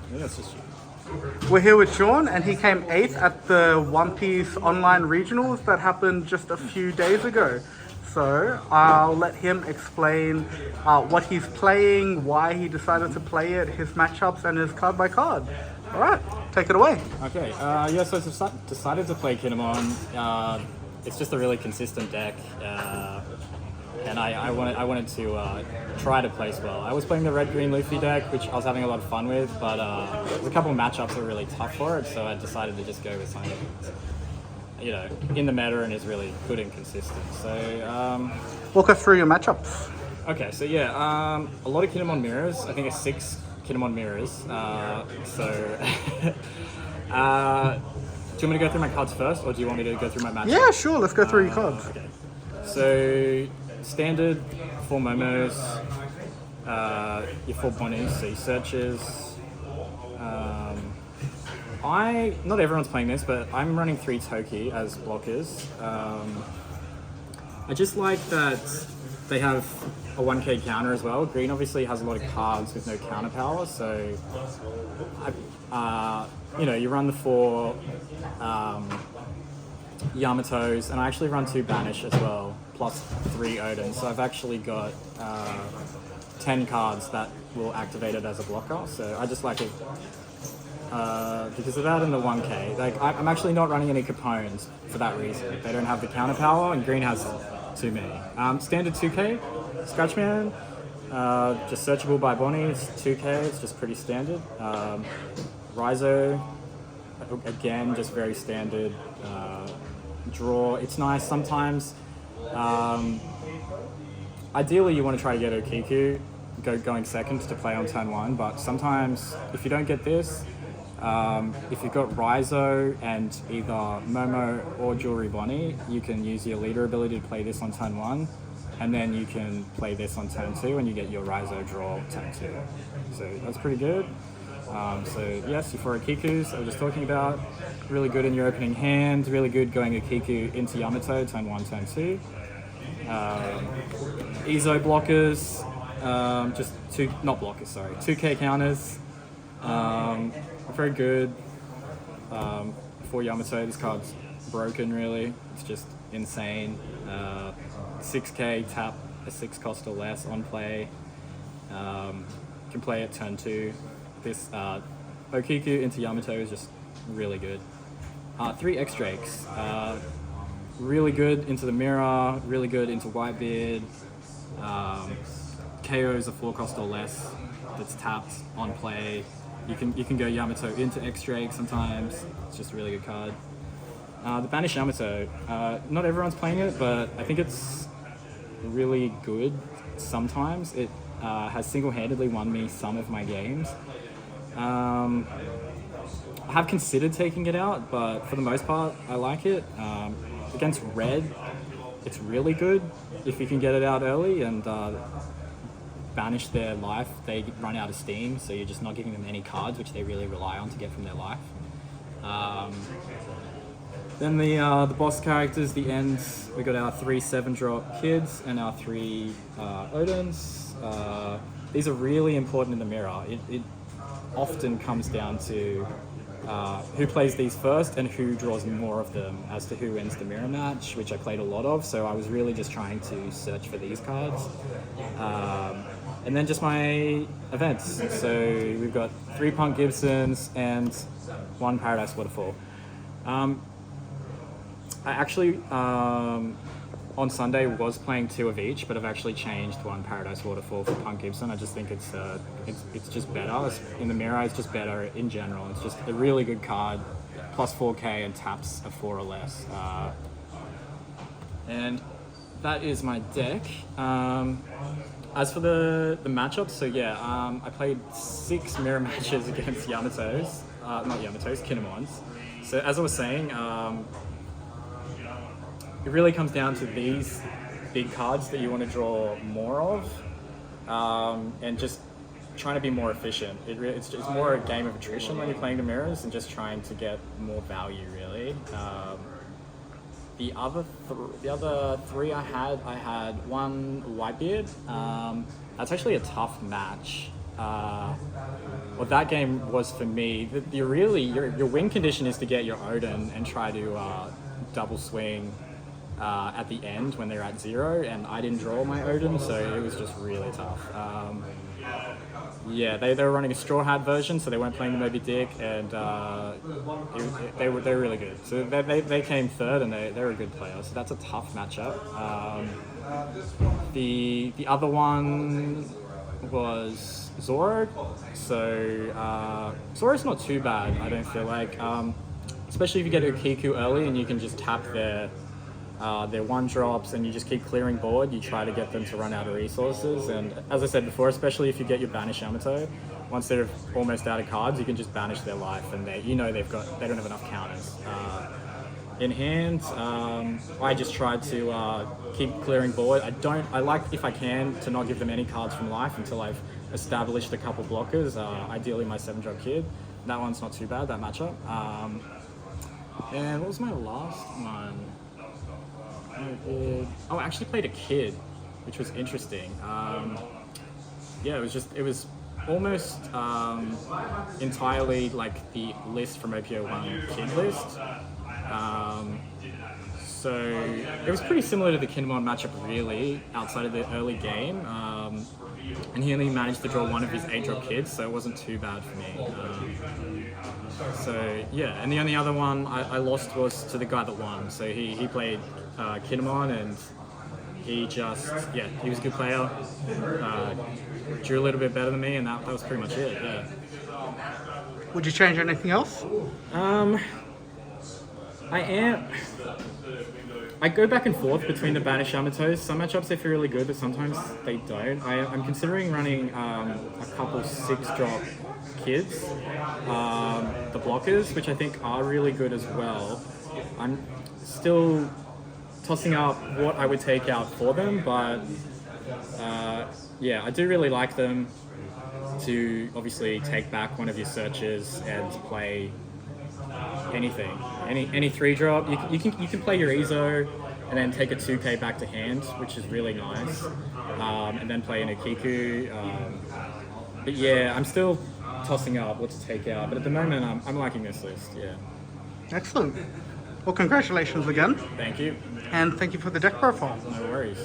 think that's just you. We're here with Sean, and he came 8th at the One Piece online regionals that happened just a few days ago. So I'll let him explain what he's playing, why he decided to play it, his matchups, and his card by card. All right, take it away. Okay, so I decided to play Kinemon. It's just a really consistent deck, and I wanted to try to place well. I was playing the red-green Luffy deck, which I was having a lot of fun with, but there's a couple of matchups that were really tough for it, so I decided to just go with something that's, in the meta and is really good and consistent. So, Walk us through your matchups. okay, so yeah, a lot of Kinemon mirrors. I think it's 6 Kinemon mirrors. Do you want me to go through my cards first, or do you want me to go through my matchup? Yeah, sure. Let's go through your cards. Okay. So, standard 4 Momos, your 4 Bonnies, so your searches. Not everyone's playing this, but I'm running 3 Toki as blockers. I just like that they have a 1k counter as well. Green obviously has a lot of cards with no counter power, so you run the 4 Yamatos, and I actually run 2 Banish as well, plus 3 Odin. So I've actually got 10 cards that will activate it as a blocker. So I just like it because of that and the 1k. Like I'm actually not running any Capones for that reason. They don't have the counter power, and Green has too many. Standard 2k, Scratchman, just searchable by Bonnie. It's 2k. It's just pretty standard. Raizo, again, just very standard. Draw, it's nice sometimes. Ideally, you want to try to get Okiku going second to play on turn 1, but sometimes if you don't get this, if you've got Raizo and either Momo or Jewelry Bonnie, you can use your leader ability to play this on turn 1, and then you can play this on turn 2 and you get your Raizo draw turn 2. So that's pretty good. So yes, your 4 Okikus I was just talking about, really good in your opening hand, really good going Okiku into Yamato, turn 1, turn 2. Izo blockers, just 2k counters, very good. For Yamato, this card's broken really, it's just insane. 6k, tap a 6 cost or less on play, can play it turn 2. This Okiku into Yamato is just really good. 3 X-Drakes, really good into the mirror, really good into Whitebeard. KO's a 4 cost or less that's tapped on play. You can go Yamato into X-Drake sometimes. It's just a really good card. The Banish Yamato, not everyone's playing it, but I think it's really good sometimes. It has single-handedly won me some of my games. I have considered taking it out, but for the most part, I like it. Against red, it's really good if you can get it out early and banish their life. They run out of steam, so you're just not giving them any cards, which they really rely on to get from their life. Then the boss characters, the ends, we got our 3 7-drop kids and our 3 Odins. These are really important in the mirror. It often comes down to who plays these first and who draws more of them as to who wins the mirror match, which I played a lot of, so I was really just trying to search for these cards. And then just my events. So we've got 3 Punk Gibsons and 1 Paradise Waterfall. I actually, on Sunday, was playing 2 of each, but I've actually changed 1 Paradise Waterfall for Punk Gibson. I just think it's just better. In the mirror, it's just better in general. It's just a really good card, plus 4k and taps a 4 or less. And that is my deck. As for the matchups, so yeah, I played 6 mirror matches against Yamatos. Not Yamatos, Kinemons. So as I was saying, it really comes down to these big cards that you want to draw more of, and just trying to be more efficient. It's more a game of attrition when you're playing the mirrors and just trying to get more value, really. The other 3 I had 1 Whitebeard. That's actually a tough match. Well, that game was for me. Your win condition is to get your Odin and try to double swing at the end when they're at 0, and I didn't draw my Odin, so it was just really tough. Yeah, they were running a Straw Hat version, so they weren't playing the Moby Dick, and they were really good. So they came third, and they're a good player. So that's a tough matchup. The other one was Zoro. So Zoro's not too bad, I don't feel like. Especially if you get a Kiku early and you can just tap their 1-drops and you just keep clearing board, you try to get them to run out of resources. And as I said before, especially if you get your Banish Yamato, once they're almost out of cards, you can just banish their life, and they don't have enough counters. In hand, I just tried to keep clearing board. I like, if I can, to not give them any cards from life until I've established a couple blockers, ideally my 7-drop kid. That one's not too bad, that matchup. And what was my last one? I actually played a kid, which was interesting. Yeah, it was almost entirely like the list from OPO1 kid list. So it was pretty similar to the Kinemon matchup, really, outside of the early game. And he only managed to draw one of his 8-drop kids, so it wasn't too bad for me. So yeah, and the only other one I lost was to the guy that won. So he played Kinemon, and he was a good player. Drew a little bit better than me, and that was pretty much it. Yeah. Would you change anything else? I go back and forth between the Banish Yamatos. Some matchups they feel really good, but sometimes they don't. I'm considering running a couple 6-drop kids, the blockers, which I think are really good as well. I'm still tossing up what I would take out for them, but yeah, I do really like them to obviously take back one of your searches and play anything, any 3-drop. You can play your Izo and then take a 2k back to hand, which is really nice, and then play an Akiku. But yeah, I'm still tossing up what to take out, but at the moment I'm liking this list. Yeah. Excellent. Well, congratulations again, Thank you. and thank you for the deck profile. No worries.